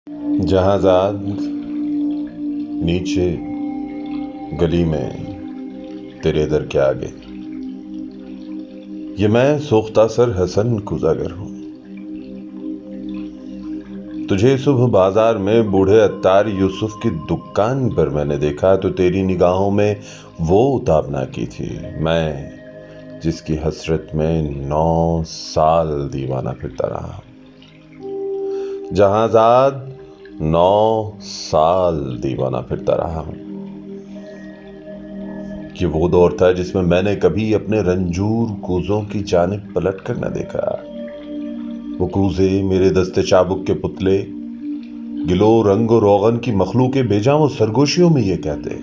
جہاں زاد نیچے گلی میں تیرے در کے آگے، یہ میں سوختہ سر حسن کوزاگر ہوں۔ تجھے صبح بازار میں بوڑھے عطار یوسف کی دکان پر میں نے دیکھا تو تیری نگاہوں میں وہ اتابنا کی تھی، میں جس کی حسرت میں 9 سال دیوانہ پھرتا رہا۔ جہاں زاد 9 سال دیوانہ پھرتا رہا ہوں۔ یہ وہ دور تھا جس میں نے کبھی اپنے رنجور کوزوں کی جانب پلٹ کر نہ دیکھا۔ وہ کوزے میرے دستے چابک کے پتلے، گلو رنگ و روغن کی مخلوق بیجاں وہ سرگوشیوں میں یہ کہتے،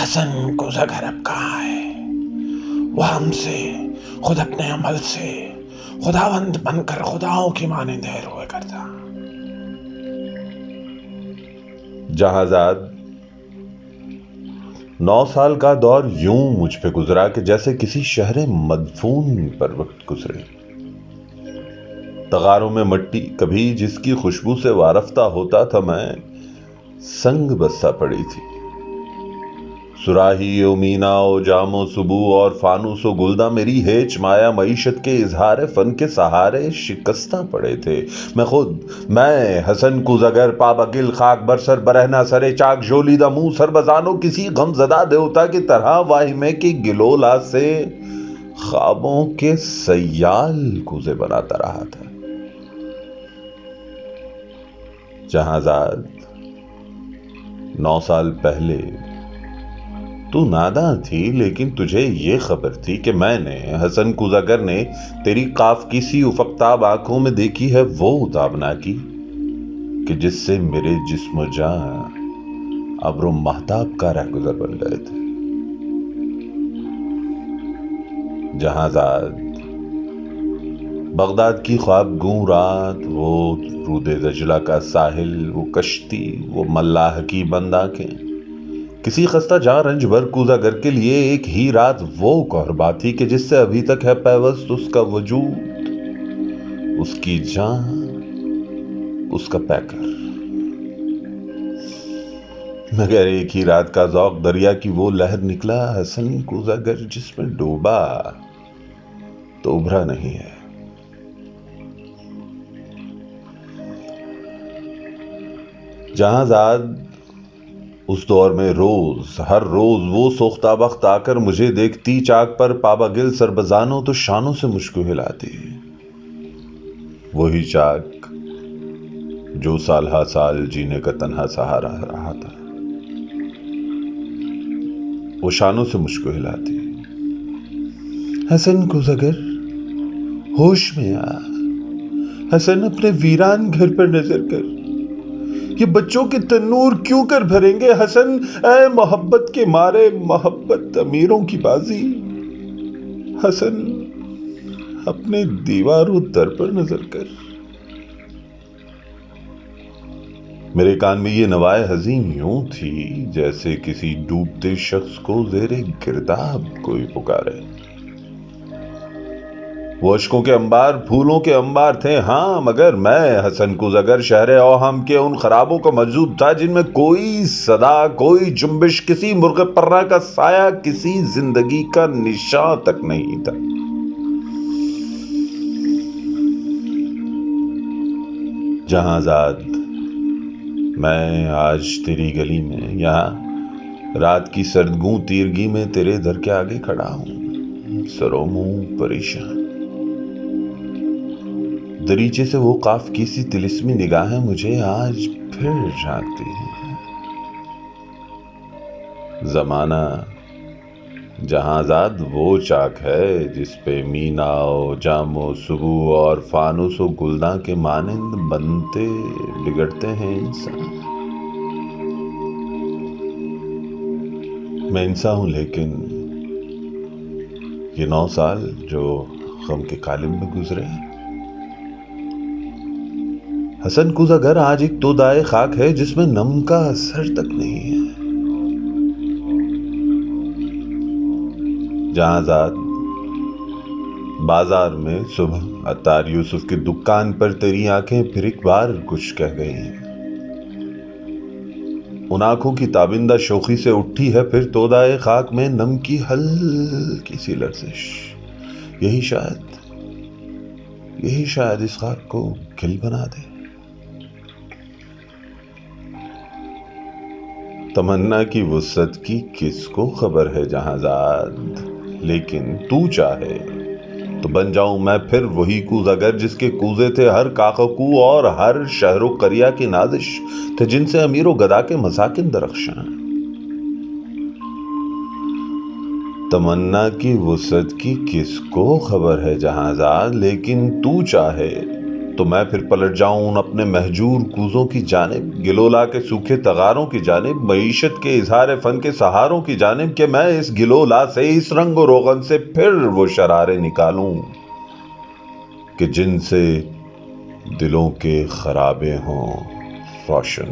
حسن کوزاگر اب کہاں ہے؟ وہ ہم سے، خود اپنے عمل سے خداوند بن کر خداؤں کی مانند دیر ہوئے کرتا۔ جہاں زاد 9 سال کا دور یوں مجھ پہ گزرا کہ جیسے کسی شہر مدفون پر وقت گزرے۔ تغاروں میں مٹی کبھی جس کی خوشبو سے وارفتہ ہوتا تھا، میں سنگ بستہ پڑی تھی۔ سراہی و مینا و جام و سبو اور فانوس و گلدہ میری ہیچ مایا معیشت کے اظہار فن کے سہارے شکستہ پڑے تھے۔ میں حسن کوزاگر پابگل خاک برسر برہنہ سرے چاک جولیدہ منہ سربزانو کسی غم زدہ دیوتا کی طرح واہمے کی گلولا سے خوابوں کے سیال کوزے بناتا رہا تھا۔ جہاں زاد 9 سال پہلے تو ناداں تھی، لیکن تجھے یہ خبر تھی کہ میں نے، حسن کوزاگر نے، تیری قافقی سی افقتاب آنکھوں میں دیکھی ہے وہ اتابنا کی کہ جس سے میرے جسم و جان ابر و مہتاب کا رہگزر بن گئے تھے۔ جہاں زاد بغداد کی خواب گوں رات، وہ رود دجلہ کا ساحل، وہ کشتی، وہ ملاح کی بند آنکھیں، کسی خستہ جاں رنج بھر کوزاگر کے لیے ایک ہی رات وہ کہربا تھی کہ جس سے ابھی تک ہے پیوست اس کا وجود، اس کی جان، اس کا پیکر۔ مگر ایک ہی رات کا ذوق دریا کی وہ لہر نکلا حسن کوزاگر جس میں ڈوبا تو ابھرا نہیں ہے۔ جہاں زاد اس دور میں ہر روز وہ سوختہ بخت آ کر مجھے دیکھتی چاک پر پابگل سربزانوں تو شانوں سے مجھ کو ہلاتی، وہی چاک جو سال ہا سال جینے کا تنہا سہارا رہا تھا، وہ شانوں سے مجھ کو ہلاتی۔ حسن کوزاگر ہوش میں آ، حسن اپنے ویران گھر پر نظر کر، یہ بچوں کے تنور کیوں کر بھریں گے؟ حسن اے محبت کے مارے، محبت امیروں کی بازی، حسن اپنے دیوار و در پر نظر کر۔ میرے کان میں یہ نوائے حزین یوں تھی جیسے کسی ڈوبتے شخص کو زیر گرداب کوئی پکارے۔ وہ اشکوں کے انبار پھولوں کے انبار تھے، ہاں، مگر میں حسن کوزاگر شہر اوہم کے ان خرابوں کا مجذوب تھا جن میں کوئی صدا، کوئی جنبش، کسی مرغ پرہ کا سایہ، کسی زندگی کا نشاں تک نہیں تھا۔ جہاں زاد میں آج تیری گلی میں، یہاں رات کی سردگوں تیرگی میں تیرے در کے آگے کھڑا ہوں، سرو منہ پریشان۔ دریچے سے وہ قافقی سی طلسمی نگاہیں مجھے آج پھر جھانکتی ہیں۔ زمانہ جہاں زاد وہ چاک ہے جس پہ مینا و جام و سبو اور فانوس و گلداں کے مانند بنتے بگڑتے ہیں انسان۔ میں انسان ہوں، لیکن یہ 9 سال جو غم کے قالب میں گزرے، حسن کوزاگر آج ایک تودائے خاک ہے جس میں نم کا اثر تک نہیں ہے۔ جہاں زاد بازار میں صبح عطار یوسف کی دکان پر تیری آنکھیں پھر ایک بار کچھ کہہ گئی ہیں۔ ان آنکھوں کی تابندہ شوخی سے اٹھی ہے پھر تودائے خاک میں نم کی ہلکی سی لرزش. یہی شاید اس خاک کو گل بنا دے. تمنا کی وسعت کی کس کو خبر ہے جہاں زاد، لیکن تو چاہے تو بن جاؤں میں پھر وہی کوزاگر جس کے کوزے تھے ہر کاکو اور ہر شہر و قریہ کی نازش، تھے جن سے امیر و گدا کے مساکن درخشاں. تمنا کی وسعت کی کس کو خبر ہے جہاں زاد، لیکن تو چاہے تو میں پھر پلٹ جاؤں ان اپنے مہجور کوزوں کی جانب، گلولا کے سوکھے تغاروں کی جانب، معیشت کے اظہار فن کے سہاروں کی جانب، کہ میں اس گلولا سے، اس رنگ و روغن سے پھر وہ شرارے نکالوں کہ جن سے دلوں کے خرابے ہوں روشن.